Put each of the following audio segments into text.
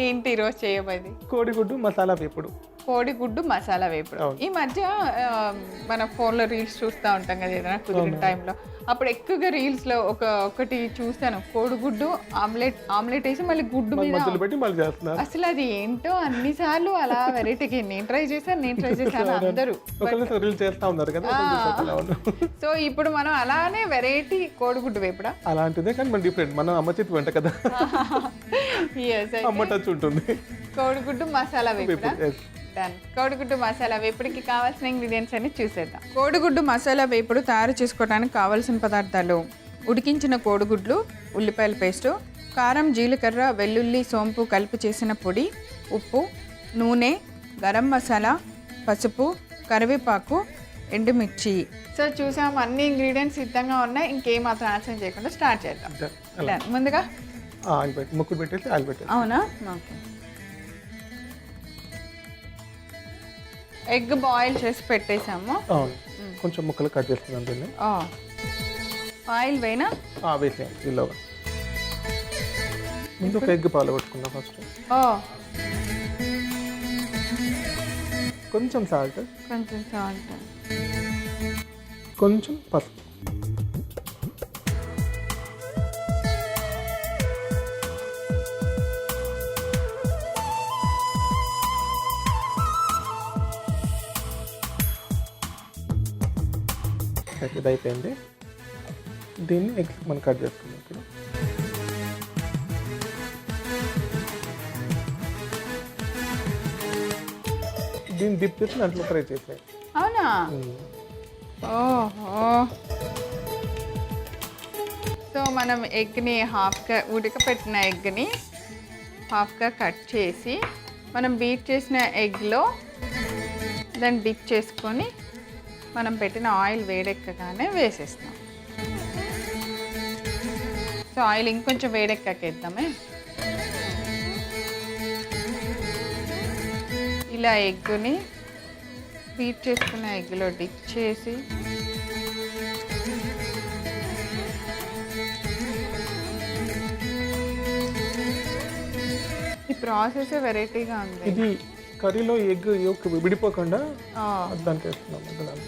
ఏంటి ఈరోజు చేయబోయేది? కోడిగుడ్డు మసాలా వేపుడు. కోడిగుడ్డు మసాలా వేపుడు. ఈ మధ్య మన ఫోన్లో రీల్స్ చూస్తూ ఉంటాం కదా, ఏదైనా కుదిరిన టైంలో. అప్పుడు ఎక్కువగా రీల్స్లో ఒకటి చూస్తాను, కోడిగుడ్డు ఆమ్లెట్ వేసి మళ్ళీ గుడ్డు మీద పెట్టి మళ్ళీ చేస్తున్నారు. అసలు అది ఏంటో అన్నిసార్లు అలా వెరైటీకి నేను ట్రై చేశాను అందరూ. సో ఇప్పుడు మనం అలానే వెరైటీ కోడిగుడ్డు వేపుడా అలాంటిదే, కానీ మన డిఫరెంట్. మనం అమ్మ చేతి వెంట కదా, అమ్మ టచ్ ఉంటుంది. కోడిగుడ్డు మసాలా వేపుడా. కోడిగుడ్డు మసాలా వేపుడికి కావాల్సిన ఇంగ్రీడియంట్స్ అన్ని చూసేద్దాం. కోడిగుడ్డు మసాలా వేపుడు తయారు చేసుకోవడానికి కావాల్సిన పదార్థాలు: ఉడికించిన కోడిగుడ్లు, ఉల్లిపాయల పేస్టు, కారం, జీలకర్ర, వెల్లుల్లి, సోంపు కలిపి చేసిన పొడి, ఉప్పు, నూనె, గరం మసాలా, పసుపు, కరివేపాకు, ఎండుమిర్చి. సో చూసాం, అన్ని ఇంగ్రీడియంట్స్ సిద్ధంగా ఉన్నాయి. ఇంకేమాత్రం ఆలస్యం చేయకుండా స్టార్ట్ చేద్దాం. ముందుగా ముక్కుడు పెట్టేసి ఆయిల్ పెట్టేసి. అవునా? ఓకే. ఎగ్ బాయిల్ చేసి పెట్టేసాము. కొంచెం ముక్కలు కట్ చేస్తున్నాం దీన్ని. ఆయిల్ వేనా? వేసేయండి ఈలోగా. ముందు ఒక ఎగ్ పాలు కొట్టుకుందాం ఫస్ట్. కొంచెం సాల్ట్, కొంచెం పసుపు. ఇది అయిపోయింది. దీన్ని ఎగ్స్ మనం కట్ చేసుకున్నాం ఇప్పుడు. దీన్ని డిప్ చేసి దాంట్లో ఫ్రై చేసాయి. అవునా? ఓహో. సో మనం ఎగ్ని హాఫ్గా, ఉడకపెట్టిన ఎగ్ని హాఫ్గా కట్ చేసి మనం బీట్ చేసిన ఎగ్లో దాన్ని డిప్ చేసుకొని మనం పెట్టిన ఆయిల్ వేడెక్కగానే వేసేస్తాం. సో ఆయిల్ ఇంకొంచెం వేడెక్కేద్దామే. ఇలా ఎగ్గుని బీట్ చేసుకున్న ఎగ్లో డిప్ చేసి ఈ ప్రాసెస్ వెరైటీగా ఉంది. ఇది కర్రీలో ఎగ్ యొక్క విడిపోకుండా దానికి వేస్తున్నాం.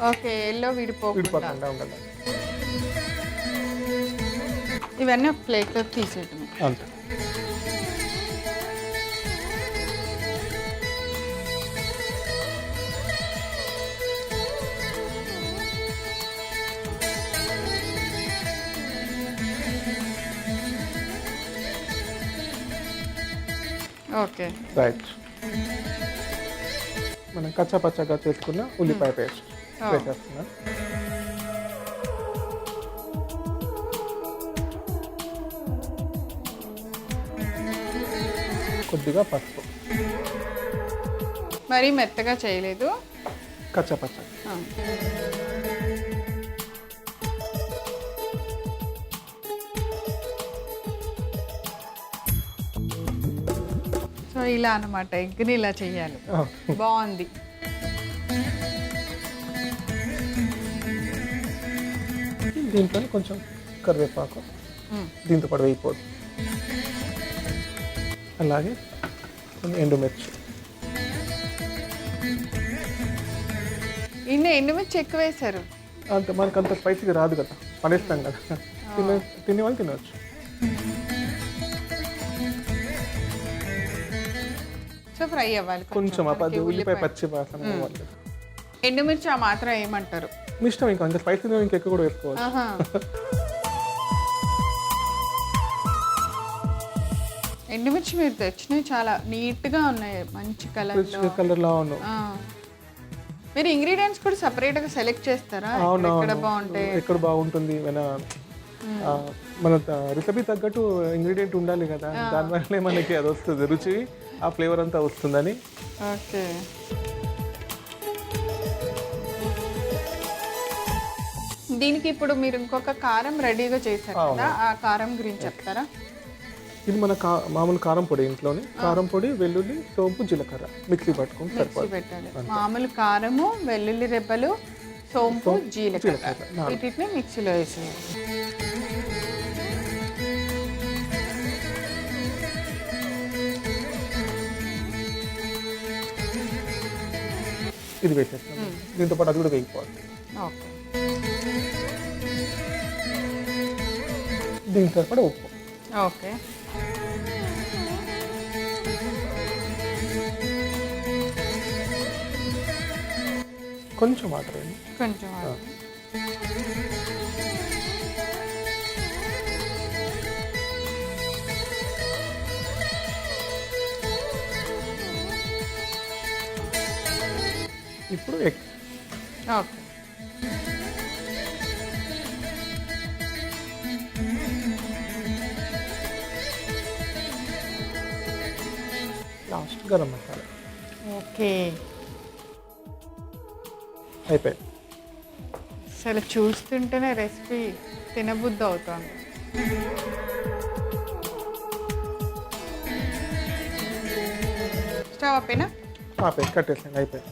ఓకే, ఎల్లో విడిపోకుండా ఉండాలి. ఇవన్నీ ఒక ప్లేట్లో తీసేయటం అంతే. Okay, right. మనం కచ్చా పచ్చగా చేసుకున్న ఉల్లిపాయ పేస్ట్ వేసేస్తున్నాం. కొద్దిగా పసుపు. మరీ మెత్తగా చేయలేదు, కచ్చా పచ్చ. సో ఇలా అన్నమాట, ఎగ్ని ఇలా చెయ్యాలి. బాగుంది. దీంట్లో కొంచెం కరివేపాకు దీంతో పాటు వేయిపోదు. అలాగే కొన్ని ఎండుమిర్చి. ఎండుమిర్చి ఎక్కువ వేశారు. అంత మనకు అంత స్పైసీగా రాదు కదా, పడేస్తాం కదా, తినే వాళ్ళు తినవచ్చు. సో ఫ్రై అవ్వాలి కొంచెం, ఉల్లిపాయ పచ్చి వాసన. ఎండుమిర్చి ఆ మాత్రం ఏమంటారు? మీ ఇష్టం, ఇంకా స్పైసీ ఇంకెక్కువ కూడా వేసుకోవచ్చు. ఎండుమిర్చి మీరు తెచ్చినవి చాలా నీట్గా ఉన్నాయి, మంచి కలర్లో ఉన్నాయి. మీరు ఇంగ్రీడియంట్స్ కూడా సపరేట్గా సెలెక్ట్ చేస్తారా? ఎక్కడ బాగుంటుంది, మన రెసిపీ తగ్గట్టు ఇంగ్రీడియంట్ ఉండాలి కదా, దానివల్లనే మనకి అది వస్తుంది, రుచి ఆ ఫ్లేవర్ అంతా వస్తుందని. ఓకే. దీనికి ఇప్పుడు మీరు ఇంకొక కారం రెడీగా చేశారు కదా, ఆ కారం గురించి చెప్తారా? ఇది మన మామూలు కారం పొడి, ఇంట్లోనే కారం పొడి, వెల్లుల్లి, సోంపు, జీలకర్ర మిక్సీ పట్టుకొని పెట్టాలి. మామూలు కారము, వెల్లుల్లి రెబ్బలు, సోంపు, జీలకర్ర వీటిని మిక్సీలో వేసేయాలి. ఇది వేసేస్తాను. దీంతో పాటు అది కూడా వేగిపోవాలి. ఓకే. దీంతో పాటు ఉప్పు. ఓకే. కొంచెం వాటర్ వేయండి. కొంచెం ఇప్పుడు egg. Okay. Last garam masala. Okay. అయిపోయింది. అసలు చూస్తుంటేనే రెసిపీ తినబుద్ధి అవుతుంది. స్టవ్ ఆపేనా? ఆపేసి కట్టేసాను. అయిపోయింది.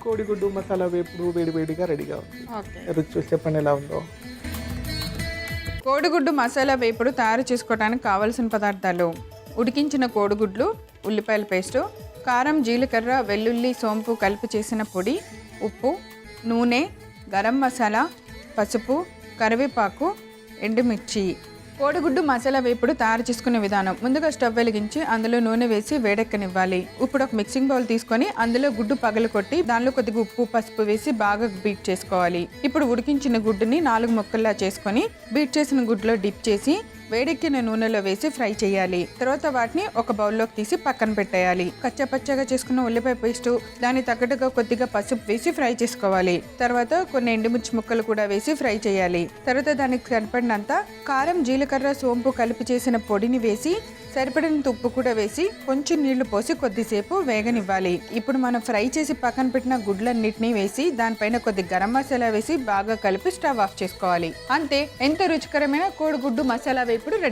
కోడిగుడ్డు మసాలా వేపుడు వేడివేడిగా రెడీగా ఉంది. ఓకే. రుచి చూసి చెప్పండి ఎలా ఉందో. కోడిగుడ్డు మసాలా వేపుడు తయారు చేసుకోవడానికి కావలసిన పదార్థాలు: ఉడికించిన కోడిగుడ్లు, ఉల్లిపాయల పేస్టు, కారం, జీలకర్ర, వెల్లుల్లి, సోంపు కలిపి చేసిన పొడి, ఉప్పు, నూనె, గరం మసాలా, పసుపు, కరివేపాకు, ఎండుమిర్చి. కోడిగుడ్డు మసాలా వేపుడు తయారు చేసుకునే విధానం: ముందుగా స్టవ్ వెలిగించి అందులో నూనె వేసి వేడెక్కనివ్వాలి. ఇప్పుడు ఒక మిక్సింగ్ బౌల్ తీసుకొని అందులో గుడ్డు పగలు కొట్టి దానిలో కొద్దిగా ఉప్పు, పసుపు వేసి బాగా బీట్ చేసుకోవాలి. ఇప్పుడు ఉడికించిన గుడ్డుని 4 ముక్కల్లా చేసుకొని బీట్ చేసిన గుడ్లో డిప్ చేసి వేడెక్కిన నూనెలో వేసి ఫ్రై చేయాలి. తర్వాత వాటిని ఒక బౌల్లోకి తీసి పక్కన పెట్టేయాలి. కచ్చపచ్చగా చేసుకున్న ఉల్లిపాయ పేస్టు, దానికి తగ్గట్టుగా కొద్దిగా పసుపు వేసి ఫ్రై చేసుకోవాలి. తర్వాత కొన్ని ఎండుమిర్చి ముక్కలు కూడా వేసి ఫ్రై చేయాలి. తర్వాత దానికి సరిపడినంత కారం, జీలకర్ర, సోంపు కలిపి చేసిన పొడిని వేసి సరిపడినంత ఉప్పు కూడా వేసి కొంచెం నీళ్లు పోసి కొద్దిసేపు వేగనివ్వాలి. ఇప్పుడు మనం ఫ్రై చేసి పక్కన పెట్టిన గుడ్లన్నిటినీ వేసి దానిపైన కొద్ది గరం మసాలా వేసి బాగా కలిపి స్టవ్ ఆఫ్ చేసుకోవాలి. అంతే, ఎంతో రుచికరమైన కోడిగుడ్డు మసాలా వేపుడు రెడీ.